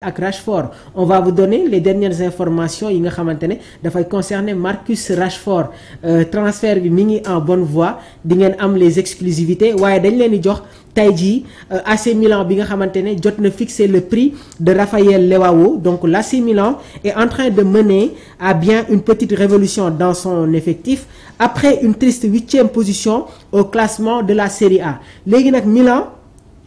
ak Rashford. On va vous donner les dernières informations yi nga xamante ne dafay concerner Marcus Rashford. Transfert bi mi ngi en bonne voie, di ngeen am les exclusivités waaye dañ leen di jox tey jii AC Milan bi nga xamante ne jot na fixer le prix de Raphaël Leao. Donc l'AC Milan est en train de mener à bien une petite révolution dans son effectif après une triste 8e position au classement de la Serie A. Léegi nag Milan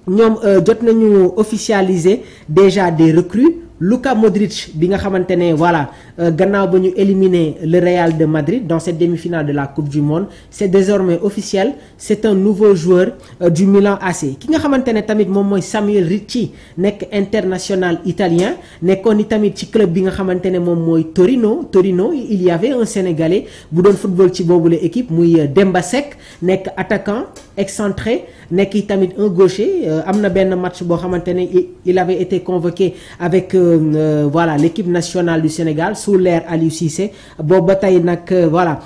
ñoom jot nañu officialiser déjà des recrues. Luka Modric bi nga xamante ne voilà gannaaw ba ñu éliminer le Real de Madrid dans cette demi-finale de la Coupe du Monde, c'est désormais officiel, c'est un nouveau joueur du Milan AC. Ki nga xamante ne tamit moom mooy Samuel Ricci, nekk international italien, nekkoon ni tamit ci club bi nga xamante ne moom mooy Torino. Il y avait un Sénégalais bu doon football ci boobule équipe muy Demba Seck, nekk attaquant excentré, nekk tamit un gaucher. Am na benn match boo xamante ne il avait été convoqué avec voilà l'équipe nationale du Sénégal sous l'ère Aliou Cissé. Boobu ba tey nag voilà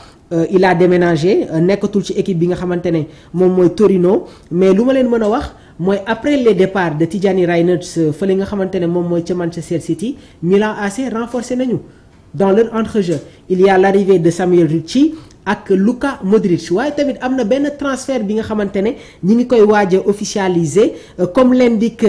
il a déménagé, nekkatul ci équipe bi nga xamante ne moom mooy Torino. Mais lu ma leen mën a wax mooy après les départs de Tidjani Reynolds fële nga xamante ne moom mooy ca Manchester City, Milan AC renforcé nañu dans leur entrejeu. Il y a l'arrivée de Samuel Ricci ak Luka Modric. Waaye tamit am na benn transfert bi nga xamante ne ñi ngi koy waaj a officialiser comme l'indique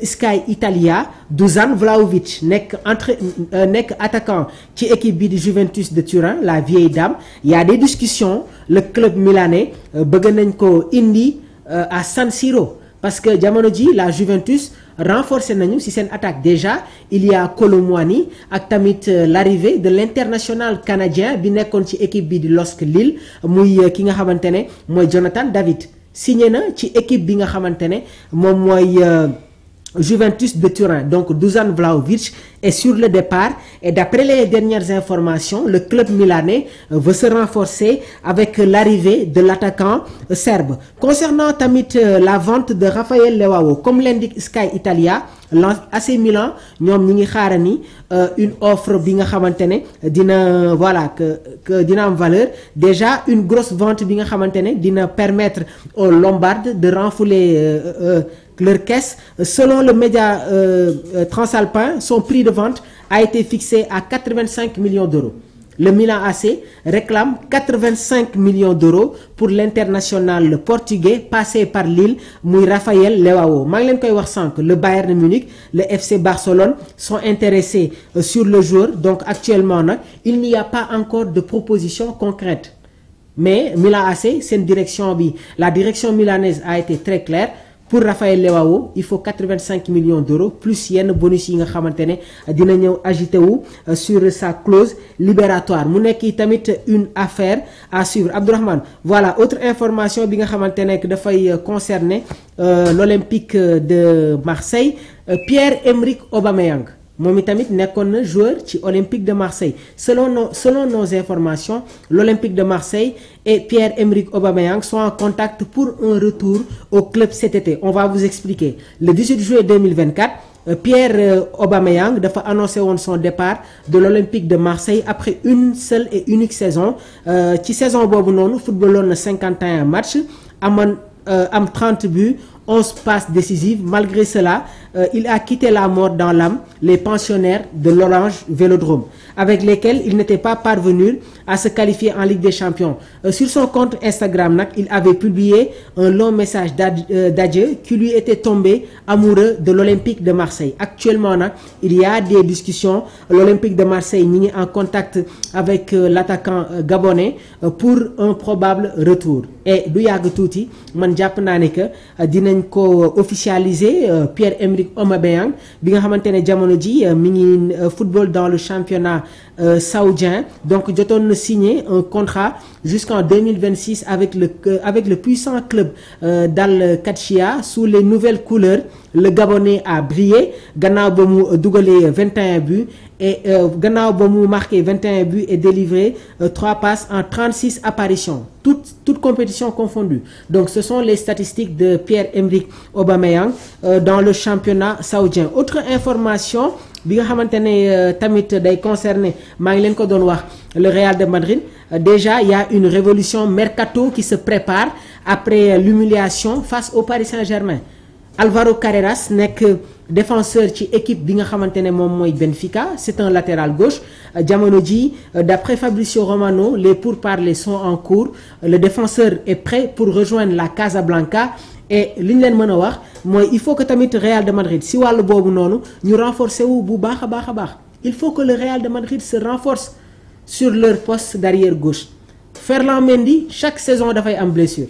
Sky Italia. Dusan Vlahovic nekk attaquant ci équipe bi di Juventus de Turin, la vieille dame. Il y a des discussions, le club milanais bëgg nañ ko indi à San Siro parce que jamono ji la Juventus renforcé nañu ci seen attaque. Déjà il y a Kolo Muani ak tamit l'arrivée de l'international canadien bi nekkoon ci équipe bi di LOSC Lille muy ki nga xamante ne mooy Jonathan David. Signé na ci équipe bi nga xamante ne moom mooy Juventus de Turin. Donc Dusan Vlahovic est sur le départ et d'après les dernières informations, le club milanais veut se renforcer avec l'arrivée de l'attaquant serbe. Concernant tamit la vente de Raphaël Leao, comme l'indique Sky Italia, l'AC Milan ñoom ñi ngi xaarani une offre bi nga xamante ne dina voilà que dina am valeur. Déjà une grosse vente bi nga xamante ne dina permettre aux Lombards de renflouer leur caisse. Selon le média transalpin, son prix de vente a été fixé à 85 millions d'euros. Le Milan AC réclame 85 millions d'euros pour l'international portugais passé par Lille muy Raphaël Leao. maa ngi leen koy wax sànq, le Bayern de Munich, le FC Barcelone sont intéressés sur le joueur. Donc actuellement nag il n'y a pas encore de proposition concrète, mais Milan AC seen direction bi, la direction milanaise a été très claire. Pour Raphaël Leao, il faut 85 millions d'euros plus yenn bonus yi nga xamante ne dina ñëw agité wu sur sa clause libératoire. Mu nekk tamit une affaire à suivre. Abdourahmane, voilà autre information bi nga xamante ne dafay concerner l'Olympique de Marseille. Pierre-Emerick Aubameyang moom itamit nekkoon na joueur ci Olympique de Marseille. Selon nos informations, l'Olympique de Marseille et Pierre-Emerick Aubameyang sont en contact pour un retour au club cet été. On va vous expliquer. Le 18 juillet 2024, Pierre Aubameyang dafa annoncé woon son départ de l'Olympique de Marseille après une seule et unique saison. Ci saison boobu noonu footballoon na 51 matchs, am 30 buts, 11 passes décisives. Malgré cela, il a quitté la mort dans l'âme les pensionnaires de l'Orange Vélodrome, avec lesquels il n'était pas parvenu à se qualifier en Ligue des Champions. Sur son compte Instagram nag, il avait publié un long message d'adieu qui lui était tombé amoureux de l'Olympique de Marseille. Actuellement nag, il y a des discussions. L'Olympique de Marseille ñi ngi en contact avec l'attaquant gabonais pour un probable retour. Et du yàgg tuuti man jàpp naa ne que dinañ ko officialiser. Pierre-Emerick Aubameyang bi nga xamante ne jamono ji mi ngi football dans le championnat saoudien. Donc jotoon na signer un contrat jusqu'en 2026 avec le puissant club d'Al Qadsiya sous les nouvelles couleurs. Le Gabonais a brillé gannaaw ba mu dugalee 21 buts et gannaaw ba mu marqué 21 buts et délivré 3 passes en 36 apparitions, toutes compétitions confondues. Donc ce sont les statistiques de Pierre-Emerick Aubameyang dans le championnat saoudien. Autre information bi nga xamante ne tamit day concerner, maa ngi leen ko doon wax, le Real de Madrid. Déjà il y a une révolution mercato qui se prépare après l'humiliation face au Paris Saint-Germain. Alvaro Carreras nekk défenseur ci équipe bi nga xamante ne moom mooy Benfica, c'est un latéral gauche jamono ji d'après Fabrizio Romano les pourparlers sont en cours, le défenseur est prêt pour rejoindre la Casablanca. Et li ñu leen mën a wax mooy il faut que tamit Real de Madrid si wàllu boobu noonu ñu renforcer wu bu baax a baax a baax. Il faut que le Real de Madrid se renforce sur leur poste d'arrière gauche. Ferland Mendy chaque saison dafay am blessure.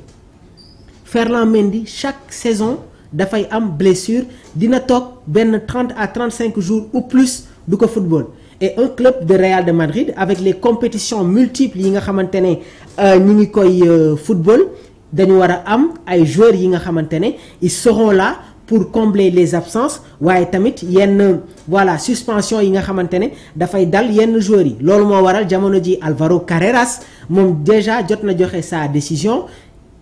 Ferland Mendy chaque saison dafay am blessure dina toog benn 30 à 35 jours ou plus du ko football. Et un club de Real de Madrid avec les compétitions multiples yi nga xamante ne ñi ngi koy football. dañu war a am ay joueurs yi nga xamante ne ils seront là pour combler les absences waaye tamit yenn voilà suspension yi nga xamante ne dafay dal yenn joueurs yi loolu moo waral jamono ji Alvaro Carreras moom déjà jot na joxe sa décision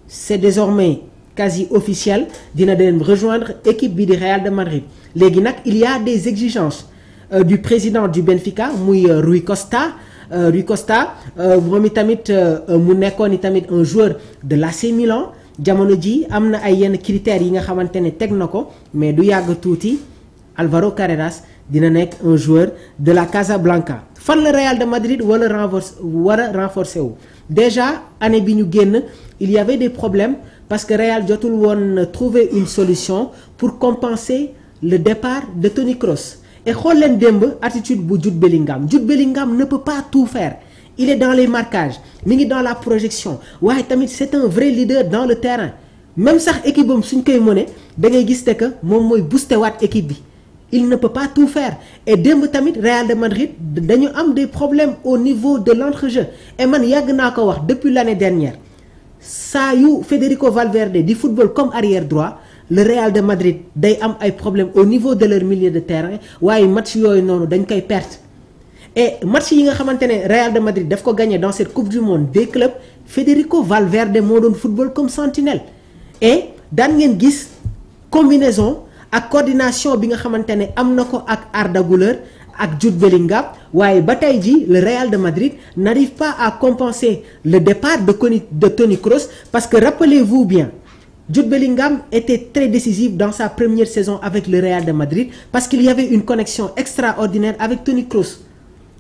c'est désormais quasi officiel dina dem rejoindre équipe bi di Real de Madrid léegi nag il y a des exigences du président du Benfica muy Rui Costa moom i tamit mu nekkoon i tamit un joueur de l'AC Milan jamono ji am na ay yenn critères yi nga xamante ne teg na ko mais du yàgg tuuti Alvaro Carreras dina nekk un joueur de la Casablanca. Fan la Real de Madrid war a renforcer wu déjà année bi ñu génn il y avait des problèmes parce que Real jotul woon trouver une solution pour compenser le départ de Toni Kroos. Et xool leen démb attitude bu Jude Bellingham ne peut pas tout faire il est dans les marquages mi ngi dans la projection waaye tamit c'est un vrai leader dans le terrain même sax équipe am suñ koy mëne da ngay gis que moom mooy booster waat équipe bi il ne peut pas tout faire et démb tamit Real de Madrid dañu am des problèmes au niveau de l'entrejeu et man yàgg naa ko wax depuis l'année dernière saa yu Federico Valverde di football comme arrière droit le Real de Madrid day am ay problèmes au niveau de leur milieu de terrain waaye match yooyu noonu dañ koy perte et match yi nga xamante ne Real de Madrid daf ko gagné dans cette coupe du monde des clubs Federico Valverde moo doon football comme sentinelle et daan ngeen gis combinaison ak coordination bi nga xamante ne am na ko ak Arda Güler ak Jude Bellingham waaye ba tey ji le Real de Madrid n'arrive pas à compenser le départ de Toni Kroos parce que rappelez-vous bien Jude Bellingham était très décisif dans sa première saison avec le Real de Madrid parce qu'il y avait une connexion extraordinaire avec Toni Kroos.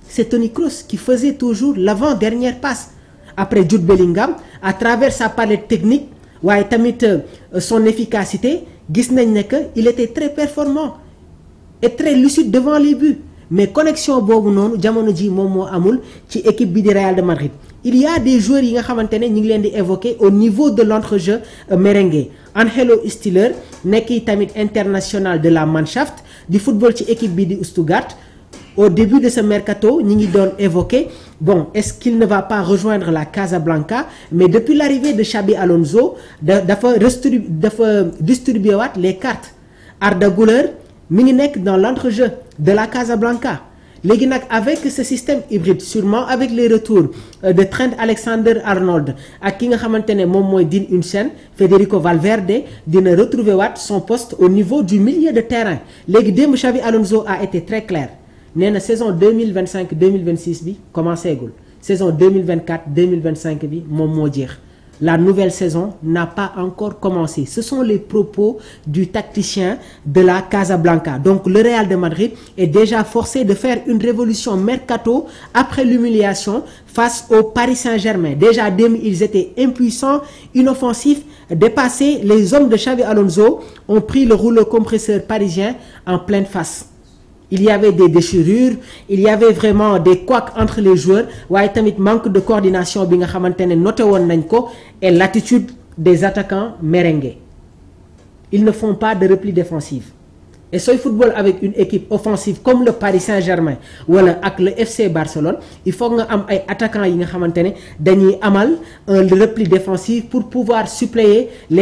C'est Toni Kroos qui faisait toujours l'avant-dernière passe. Après Jude Bellingham, à travers sa palette technique, waaye tamit son efficacité, gis nañ ne que il était très performant et très lucide devant les buts. Mais connexion boobu noonu jamono ji moom moo amul ci équipe bi di Real de Madrid. Il y a des joueurs yi nga xamante ne ñu ngi leen di évoquer au niveau de l'entrejeu merengue. Angelo Stiller nekk tamit international de la Mannschaft di football ci équipe bi di Stuttgart. Au début de ce mercato ñi ngi doon évoquer bon est-ce qu'il ne va pas rejoindre la Casablanca mais depuis l'arrivée de Xabi Alonso dafa distribuer waat les cartes. Arda Güler mi ngi nekk dans l'entrejeu de la Casablanca. Léegi nag avec ce système hybride sûrement avec les retours de Trent Alexander-Arnold ak ki nga xamante ne moom mooy Dean Huijsen Federico Valverde dina retrouver waat son poste au niveau du milieu de terrain. Léegi démb Xabi Alonso a été très clair nee na saison 2025-2026 bi commencé gul saison 2024-2025 bi moom moo jeex. La nouvelle saison n'a pas encore commencé. Ce sont les propos du tacticien de la Casablanca. Donc le Real de Madrid est déjà forcé de faire une révolution mercato après l'humiliation face au Paris Saint-Germain. Déjà ils étaient impuissants, inoffensifs, dépassés. Les hommes de Xabi Alonso ont pris le rouleau compresseur parisien en pleine face. Il y avait des déchirures, il y avait vraiment des couacs entre les joueurs waaye tamit manque de coordination bi nga xamante ne noté woon nañ ko et l'attitude des attaquants merengues. Ils ne font pas de repli défensif. Et sooy football avec une équipe offensive comme le Paris Saint-Germain wala ak le FC Barcelone il faut nga am ay attaquants yi nga xamante ne dañuy amal un repli défensif pour pouvoir suppléer les